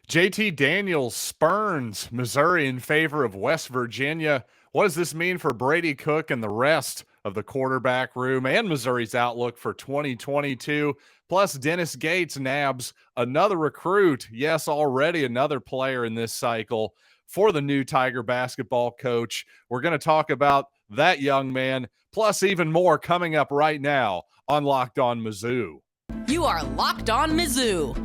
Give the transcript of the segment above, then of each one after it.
JT Daniels spurns Missouri in favor of West Virginia. What does this mean for Brady Cook and the rest of the quarterback room and Missouri's outlook for 2022? Plus, Dennis Gates nabs another recruit. Yes, already another player in this cycle for the new Tiger basketball coach. We're going to talk about that young man, plus even more coming up right now on Locked On Mizzou. You are Locked On Mizzou,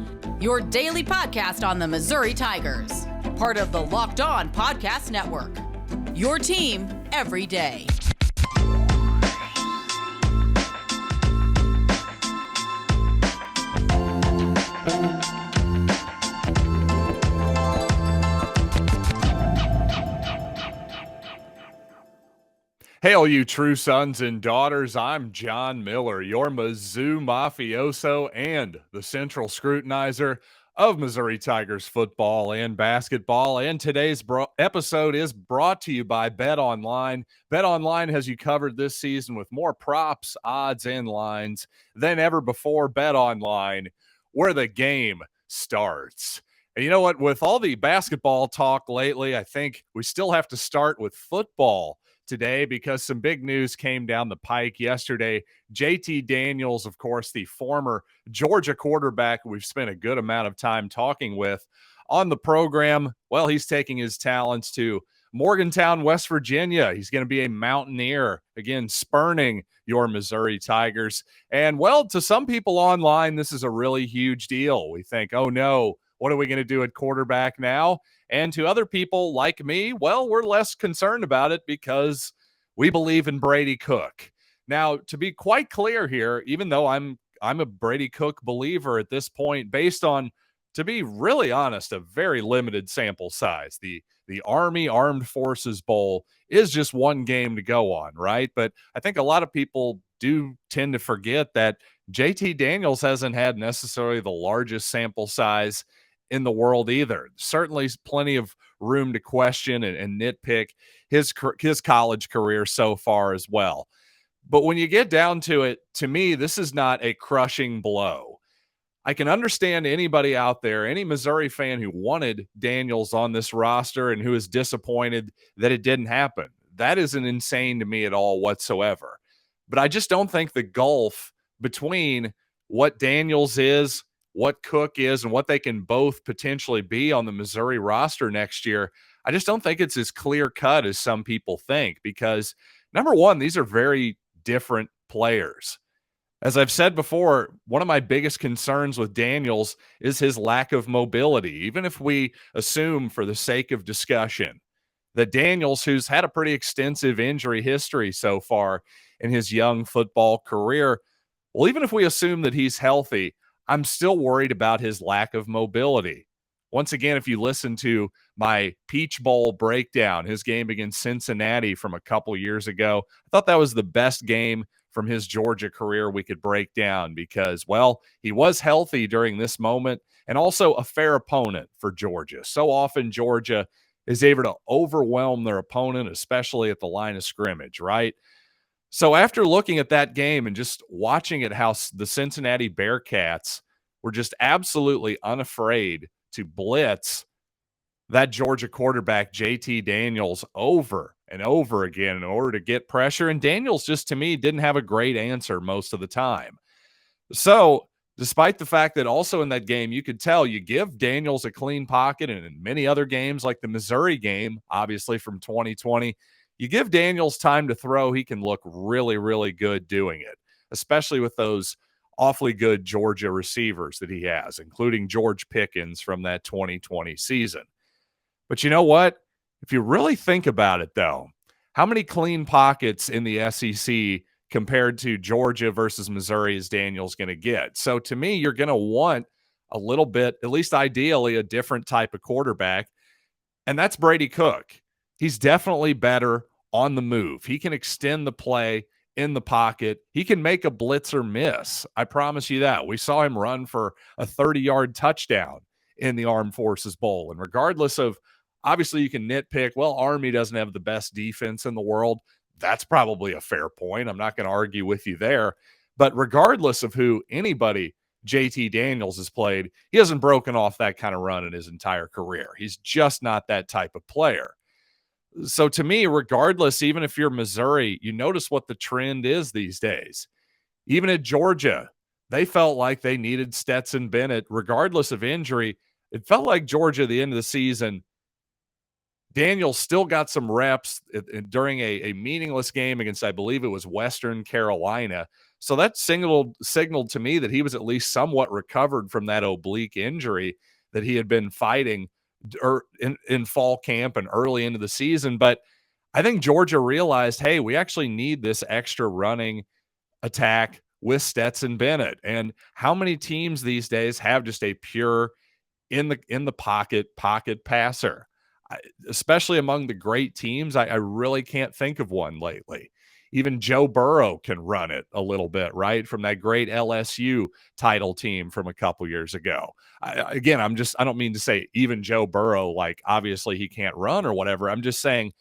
your daily podcast on the Missouri Tigers. Part of the Locked On Podcast Network, your team every day. Hey, all you true sons and daughters, I'm John Miller, your Mizzou mafioso and the central scrutinizer of Missouri Tigers football and basketball. And today's episode is brought to you by BetOnline. BetOnline has you covered this season with more props, odds, and lines than ever before. BetOnline, where the game starts. And you know what? With all the basketball talk lately, I think we still have to start with football today because some big news came down the pike yesterday. JT Daniels, of course, the former Georgia quarterback we've spent a good amount of time talking with on the program. Well, he's taking his talents to Morgantown, West Virginia. He's going to be a Mountaineer, again, spurning your Missouri Tigers. And, well, to some people online, this is a really huge deal. We think, oh, no, what are we going to do at quarterback now? And to other people like me, well, we're less concerned about it because we believe in Brady Cook. Now, to be quite clear here, even though I'm a Brady Cook believer at this point, based on, to be really honest, a very limited sample size. The Army Armed Forces Bowl is just one game to go on, right? But I think a lot of people do tend to forget that JT Daniels hasn't had necessarily the largest sample size in the world either. Certainly plenty of room to question and nitpick his college career so far as well. But when you get down to it, to me, this is not a crushing blow. I can understand anybody out there, any Missouri fan who wanted Daniels on this roster and who is disappointed that it didn't happen. That isn't insane to me at all whatsoever. But I just don't think the gulf between what Daniels is, what Cook is, and what they can both potentially be on the Missouri roster next year, I just don't think it's as clear cut as some people think because, number one, these are very different players. As I've said before, one of my biggest concerns with Daniels is his lack of mobility. Even if we assume for the sake of discussion that Daniels, who's had a pretty extensive injury history so far in his young football career, well, even if we assume that he's healthy, I'm still worried about his lack of mobility. Once again, if you listen to my Peach Bowl breakdown, his game against Cincinnati from a couple years ago, I thought that was the best game from his Georgia career we could break down because, well, he was healthy during this moment and also a fair opponent for Georgia. So often Georgia is able to overwhelm their opponent, especially at the line of scrimmage, right? So after looking at that game and just watching it, how the Cincinnati Bearcats were just absolutely unafraid to blitz that Georgia quarterback, JT Daniels, over and over again in order to get pressure. And Daniels just, to me, didn't have a great answer most of the time. So despite the fact that also in that game, you could tell you give Daniels a clean pocket, and in many other games like the Missouri game, obviously from 2020, you give Daniels time to throw, he can look really, really good doing it, especially with those awfully good Georgia receivers that he has, including George Pickens from that 2020 season. But you know what? If you really think about it, though, how many clean pockets in the SEC compared to Georgia versus Missouri is Daniels going to get? So to me, you're going to want a little bit, at least ideally, a different type of quarterback, and that's Brady Cook. He's definitely better on the move. He can extend the play in the pocket. He can make a blitzer miss. I promise you that. We saw him run for a 30-yard touchdown in the Armed Forces Bowl. And regardless of, obviously you can nitpick, well, Army doesn't have the best defense in the world. That's probably a fair point. I'm not going to argue with you there. But regardless of who anybody JT Daniels has played, he hasn't broken off that kind of run in his entire career. He's just not that type of player. So to me, regardless, even if you're Missouri, you notice what the trend is these days. Even at Georgia, they felt like they needed Stetson Bennett, regardless of injury. It felt like Georgia at the end of the season, Daniels still got some reps during a meaningless game against, I believe it was Western Carolina. So that signaled to me that he was at least somewhat recovered from that oblique injury that he had been fighting in fall camp and early into the season. But I think Georgia realized, hey, we actually need this extra running attack with Stetson Bennett. And how many teams these days have just a pure in the pocket passer? Especially among the great teams, I really can't think of one lately. Even Joe Burrow can run it a little bit, right? From that great LSU title team from a couple years ago. I don't mean to say even Joe Burrow, like obviously he can't run or whatever. I'm just saying,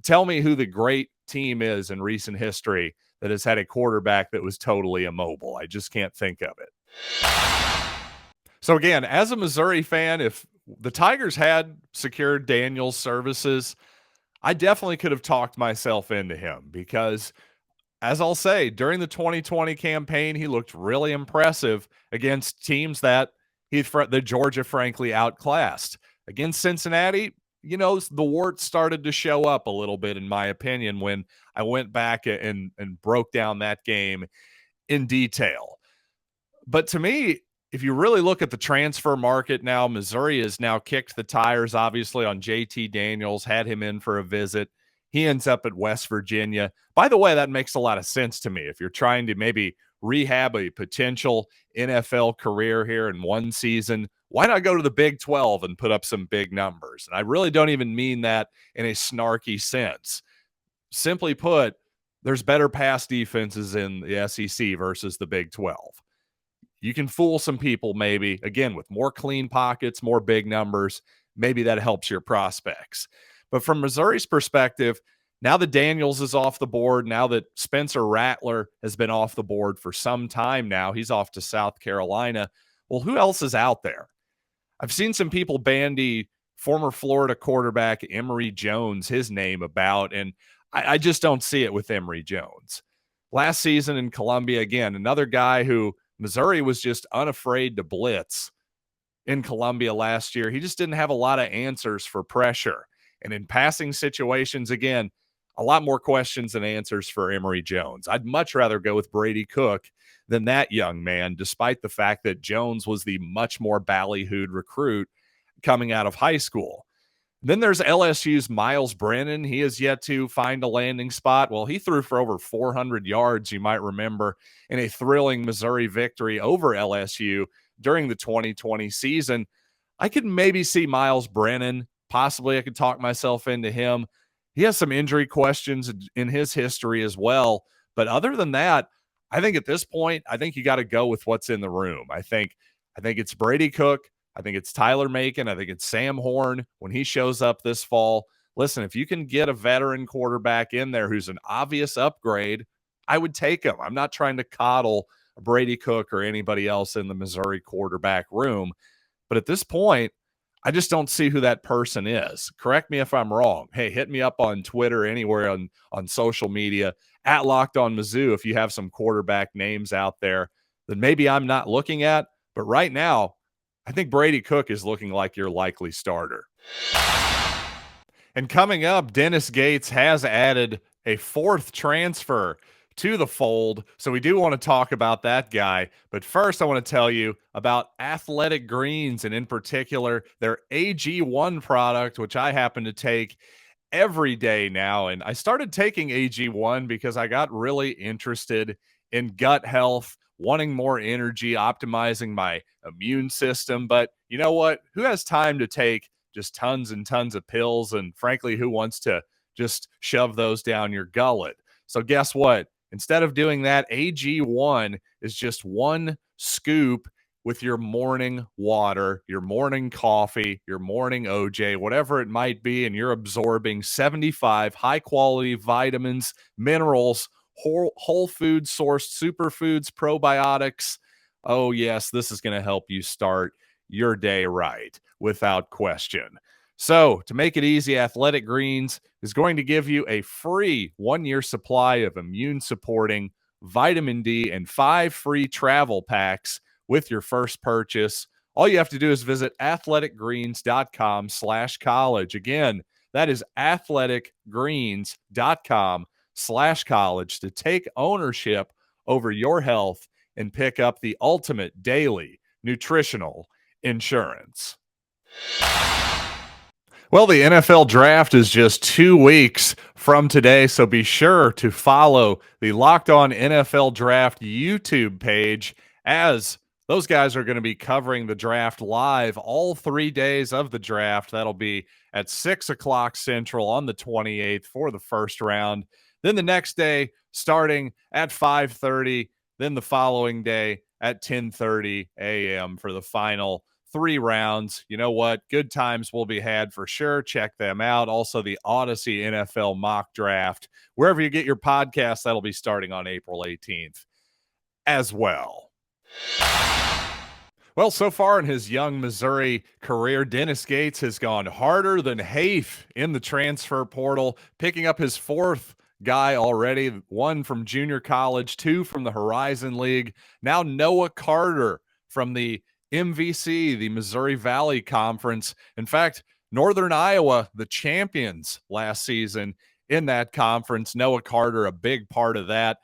tell me who the great team is in recent history that has had a quarterback that was totally immobile. I just can't think of it. So again, as a Missouri fan, if the Tigers had secured Daniels' services, I definitely could have talked myself into him because, as I'll say, during the 2020 campaign, he looked really impressive against teams that Georgia frankly outclassed. Against Cincinnati, the warts started to show up a little bit, in my opinion, when I went back and broke down that game in detail. But to me, if you really look at the transfer market now, Missouri has now kicked the tires, obviously, on JT Daniels, had him in for a visit. He ends up at West Virginia. By the way, that makes a lot of sense to me. If you're trying to maybe rehab a potential NFL career here in one season, why not go to the Big 12 and put up some big numbers? And I really don't even mean that in a snarky sense. Simply put, there's better pass defenses in the SEC versus the Big 12. You can fool some people maybe, again, with more clean pockets, more big numbers. Maybe that helps your prospects. But from Missouri's perspective, now that Daniels is off the board, now that Spencer Rattler has been off the board for some time now, he's off to South Carolina. Well, who else is out there? I've seen some people bandy former Florida quarterback Emory Jones, his name about, and I just don't see it with Emory Jones. Last season in Columbia, again, another guy who Missouri was just unafraid to blitz in Columbia last year. He just didn't have a lot of answers for pressure. And in passing situations, again, a lot more questions than answers for Emory Jones. I'd much rather go with Brady Cook than that young man, despite the fact that Jones was the much more ballyhooed recruit coming out of high school. Then there's LSU's Miles Brennan. He has yet to find a landing spot. Well, he threw for over 400 yards, you might remember, in a thrilling Missouri victory over LSU during the 2020 season. I could maybe see Miles Brennan. Possibly I could talk myself into him. He has some injury questions in his history as well. But other than that, I think at this point, I think you got to go with what's in the room. I think it's Brady Cook. I think it's Tyler Macon. I think it's Sam Horn when he shows up this fall. Listen, if you can get a veteran quarterback in there who's an obvious upgrade, I would take him. I'm not trying to coddle Brady Cook or anybody else in the Missouri quarterback room. But at this point, I just don't see who that person is. Correct me if I'm wrong. Hey, hit me up on Twitter, anywhere on social media, at Locked On Mizzou, if you have some quarterback names out there that maybe I'm not looking at. But right now, I think Brady Cook is looking like your likely starter. And coming up, Dennis Gates has added a fourth transfer to the fold. So we do want to talk about that guy. But first, I want to tell you about Athletic Greens, and in particular, their AG1 product, which I happen to take every day now. And I started taking AG1 because I got really interested in gut health, wanting more energy, optimizing my immune system. But you know what? Who has time to take just tons and tons of pills? And frankly, who wants to just shove those down your gullet? So guess what? Instead of doing that, AG1 is just one scoop with your morning water, your morning coffee, your morning OJ, whatever it might be, and you're absorbing 75 high-quality vitamins, minerals, whole food sourced superfoods, probiotics, oh, yes, this is going to help you start your day right without question. So, to make it easy, Athletic Greens is going to give you a free 1-year supply of immune supporting vitamin D and 5 free travel packs with your first purchase. All you have to do is visit athleticgreens.com/college. Again, that is athleticgreens.com/college to take ownership over your health and pick up the ultimate daily nutritional insurance. Well, the NFL draft is just 2 weeks from today, so be sure to follow the Locked On NFL Draft YouTube page, as those guys are going to be covering the draft live all 3 days of the draft. That'll be at 6 o'clock Central on the 28th for the first round. Then the next day, starting at 5:30, then the following day at 10:30 a.m. for the final 3 rounds. You know what? Good times will be had for sure. Check them out. Also, the Odyssey NFL mock draft, wherever you get your podcast, that'll be starting on April 18th as well. Well, so far in his young Missouri career, Dennis Gates has gone harder than Hafe in the transfer portal, picking up his 4th guy already, 1 from junior college, 2 from the Horizon League. Now Noah Carter from the MVC, the Missouri Valley Conference. In fact, Northern Iowa, the champions last season in that conference. Noah Carter, a big part of that.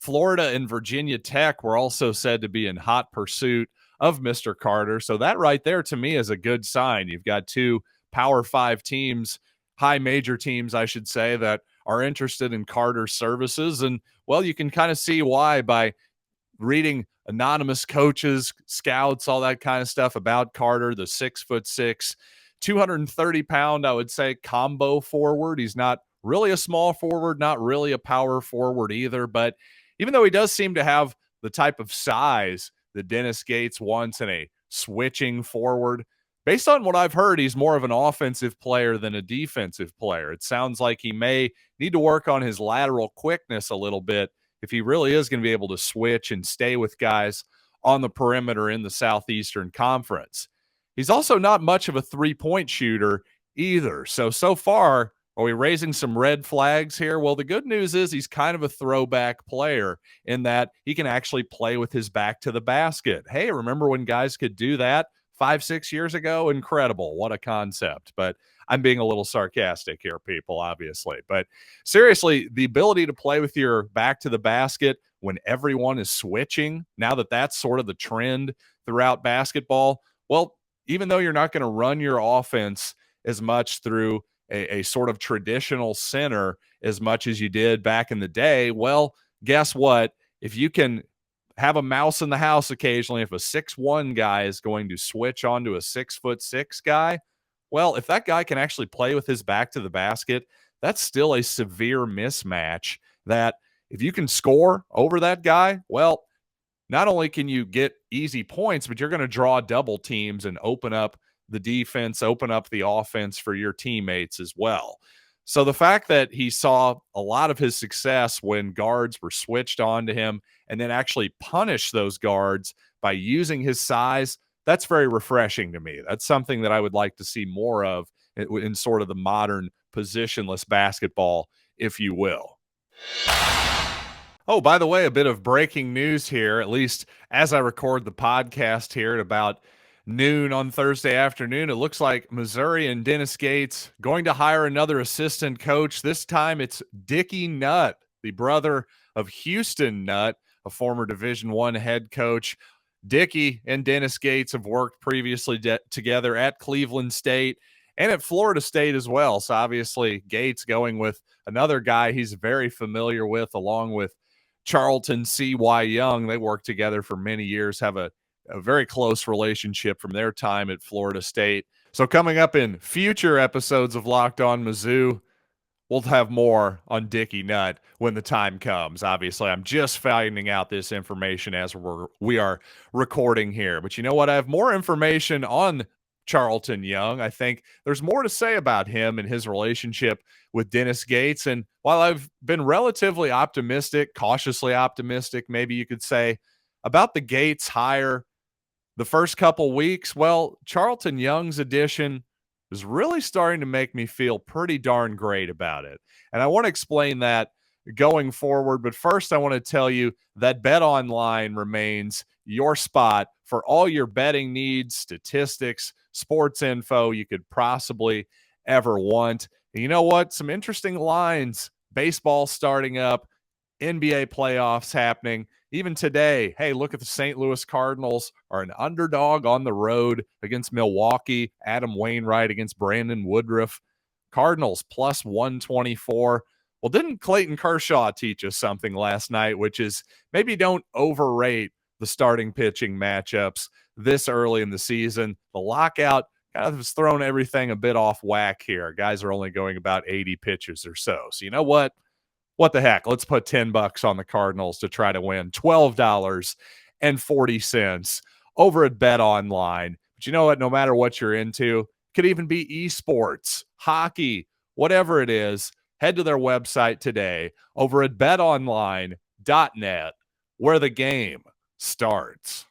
Florida and Virginia Tech were also said to be in hot pursuit of Mr. Carter. So that right there to me is a good sign. You've got 2 Power 5 teams, high major teams, I should say, that are interested in Carter's services. And, well, you can kind of see why by reading anonymous coaches, scouts, all that kind of stuff about Carter, the 6'6", 230-pound, I would say, combo forward. He's not really a small forward, not really a power forward either. But even though he does seem to have the type of size that Dennis Gates wants in a switching forward, based on what I've heard, he's more of an offensive player than a defensive player. It sounds like he may need to work on his lateral quickness a little bit if he really is going to be able to switch and stay with guys on the perimeter in the Southeastern Conference. He's also not much of a three-point shooter either. So far, are we raising some red flags here? Well, the good news is he's kind of a throwback player in that he can actually play with his back to the basket. Hey, remember when guys could do that 5-6 years ago? Incredible. What a concept. But I'm being a little sarcastic here, people, obviously. But seriously, the ability to play with your back to the basket when everyone is switching, now that that's sort of the trend throughout basketball, well, even though you're not going to run your offense as much through a sort of traditional center as much as you did back in the day, well, guess what? If you can have a mouse in the house occasionally, if a 6'1" guy is going to switch onto a 6'6" guy, well, if that guy can actually play with his back to the basket, that's still a severe mismatch that if you can score over that guy, well, not only can you get easy points, but you're going to draw double teams and open up the defense, open up the offense for your teammates as well. So the fact that he saw a lot of his success when guards were switched on to him and then actually punish those guards by using his size, that's very refreshing to me. That's something that I would like to see more of in sort of the modern positionless basketball, if you will. Oh, by the way, a bit of breaking news here, at least as I record the podcast here at about noon on Thursday afternoon. It looks like Missouri and Dennis Gates going to hire another assistant coach. This time it's Dickie Nutt, the brother of Houston Nutt, a former Division I head coach. Dickie and Dennis Gates have worked previously together at Cleveland State and at Florida State as well. So obviously Gates going with another guy he's very familiar with, along with Charlton Young. They worked together for many years, have a very close relationship from their time at Florida State. So coming up in future episodes of Locked On Mizzou, we'll have more on Dickie Nutt when the time comes. Obviously, I'm just finding out this information as we are recording here. But you know what? I have more information on Charlton Young. I think there's more to say about him and his relationship with Dennis Gates. And while I've been relatively optimistic, cautiously optimistic, maybe you could say, about the Gates hire the first couple weeks, well, Charlton Young's addition is really starting to make me feel pretty darn great about it. And I want to explain that going forward. But first, I want to tell you that Bet Online remains your spot for all your betting needs, statistics, sports info you could possibly ever want. And you know what? Some interesting lines. Baseball starting up, NBA playoffs happening. Even today, hey, look at the St. Louis Cardinals are an underdog on the road against Milwaukee. Adam Wainwright against Brandon Woodruff. Cardinals plus 124. Well, didn't Clayton Kershaw teach us something last night, which is maybe don't overrate the starting pitching matchups this early in the season. The lockout kind of has thrown everything a bit off whack here. Guys are only going about 80 pitches or so. So you know what? What the heck? Let's put $10 on the Cardinals to try to win $12.40 over at Bet Online. But you know what? No matter what you're into, it could even be esports, hockey, whatever it is, head to their website today over at betonline.net, where the game starts.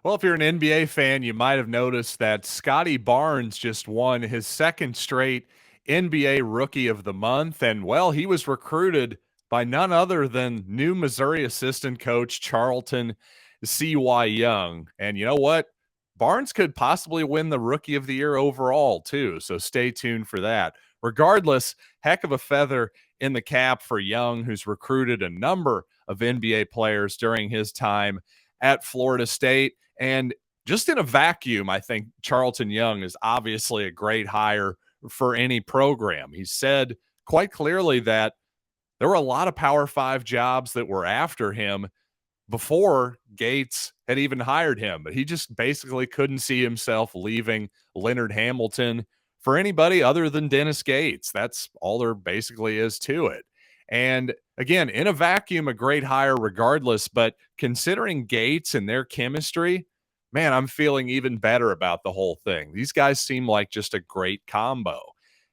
Well, if you're an NBA fan, you might have noticed that Scotty Barnes just won his second straight NBA Rookie of the Month. And, well, he was recruited by none other than new Missouri assistant coach Charlton C.Y. Young. And you know what? Barnes could possibly win the Rookie of the Year overall, too. So stay tuned for that. Regardless, heck of a feather in the cap for Young, who's recruited a number of NBA players during his time at Florida State. And just in a vacuum, I think Charlton Young is obviously a great hire for any program. He said quite clearly that there were a lot of Power 5 jobs that were after him before Gates had even hired him, but he just basically couldn't see himself leaving Leonard Hamilton for anybody other than Dennis Gates. That's all there basically is to it. And again, in a vacuum, a great hire regardless, but considering Gates and their chemistry, man, I'm feeling even better about the whole thing. These guys seem like just a great combo.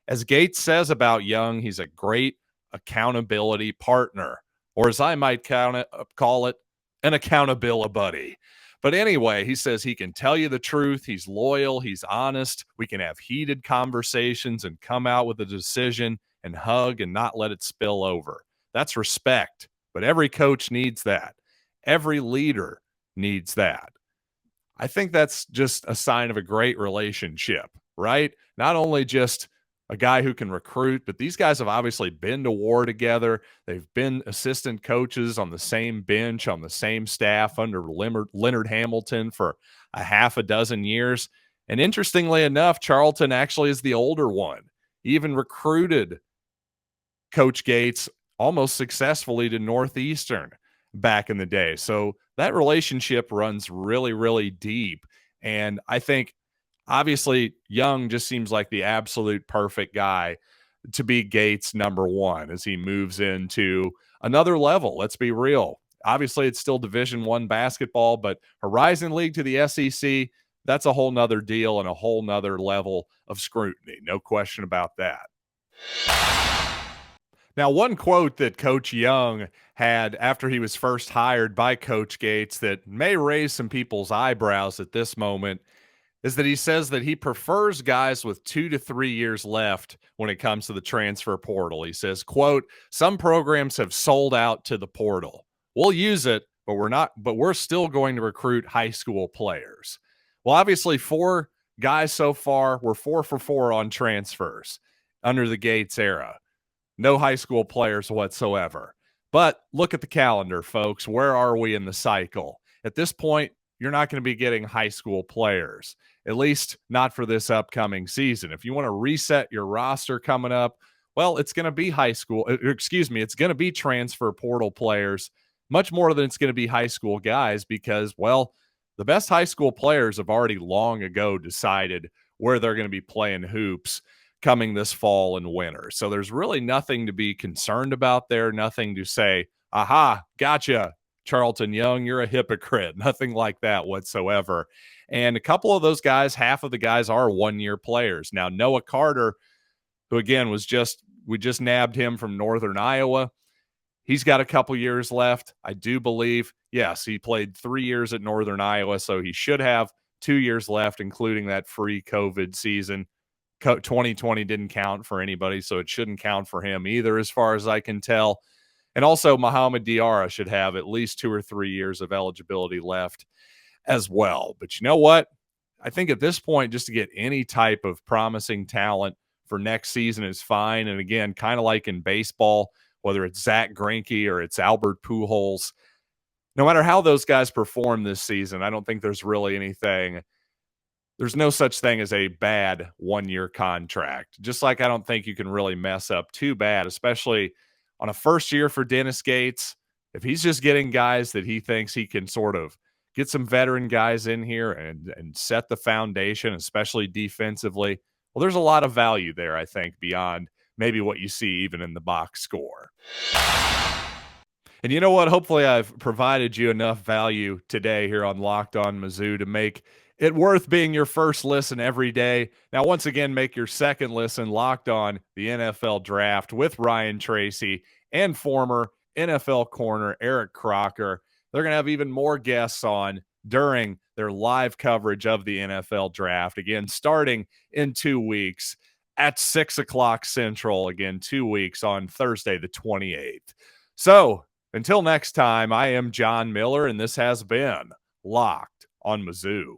As Gates says about Young, he's a great accountability partner, or as I might call it, an accountability buddy. But anyway, he says he can tell you the truth. He's loyal. He's honest. We can have heated conversations and come out with a decision and hug and not let it spill over. That's respect. But every coach needs that. Every leader needs that. I think that's just a sign of a great relationship, right? Not only just a guy who can recruit, but these guys have obviously been to war together. They've been assistant coaches on the same bench, on the same staff under Leonard Hamilton for a half a dozen years. And interestingly enough, Charlton actually is the older one. He even recruited Coach Gates almost successfully to Northeastern back in the day. So that relationship runs really, really deep. And I think obviously Young just seems like the absolute perfect guy to be Gates' number one as he moves into another level. Let's be real. Obviously it's still Division I basketball, but Horizon League to the SEC, that's a whole nother deal and a whole nother level of scrutiny. No question about that. Now, one quote that Coach Young had after he was first hired by Coach Gates that may raise some people's eyebrows at this moment is that he says that he prefers guys with 2 to 3 years left when it comes to the transfer portal. He says, quote, some programs have sold out to the portal. We'll use it, but we're still going to recruit high school players. Well, obviously 4 guys so far were 4 for 4 on transfers under the Gates era. No high school players whatsoever. But look at the calendar, folks. Where are we in the cycle? At this point, you're not going to be getting high school players, at least not for this upcoming season. If you want to reset your roster coming up, well, it's going to be it's going to be transfer portal players much more than it's going to be high school guys because, well, the best high school players have already long ago decided where they're going to be playing hoops coming this fall and winter. So there's really nothing to be concerned about there, nothing to say, aha, gotcha, Charlton Young, you're a hypocrite. Nothing like that whatsoever. And a couple of those guys, half of the guys are one-year players. Now, Noah Carter, who again we just nabbed him from Northern Iowa. He's got a couple years left, I do believe. Yes, he played 3 years at Northern Iowa, so he should have 2 years left, including that free COVID season. 2020 didn't count for anybody, so it shouldn't count for him either, as far as I can tell. And also, Muhammad Diarra should have at least 2 or 3 years of eligibility left as well. But you know what? I think at this point, just to get any type of promising talent for next season is fine. And again, kind of like in baseball, whether it's Zach Greinke or it's Albert Pujols, no matter how those guys perform this season, I don't think there's really anything. There's no such thing as a bad one-year contract. Just like I don't think you can really mess up too bad, especially on a first year for Dennis Gates. If he's just getting guys that he thinks he can sort of get some veteran guys in here and set the foundation, especially defensively, well, there's a lot of value there, I think, beyond maybe what you see even in the box score. And you know what? Hopefully I've provided you enough value today here on Locked On Mizzou to make it worth being your first listen every day. Now, once again, make your second listen Locked On the NFL Draft with Ryan Tracy and former NFL corner Eric Crocker. They're going to have even more guests on during their live coverage of the NFL Draft. Again, starting in 2 weeks at 6 o'clock Central. Again, 2 weeks on Thursday, the 28th. So, until next time, I am John Miller, and this has been Locked on Mizzou.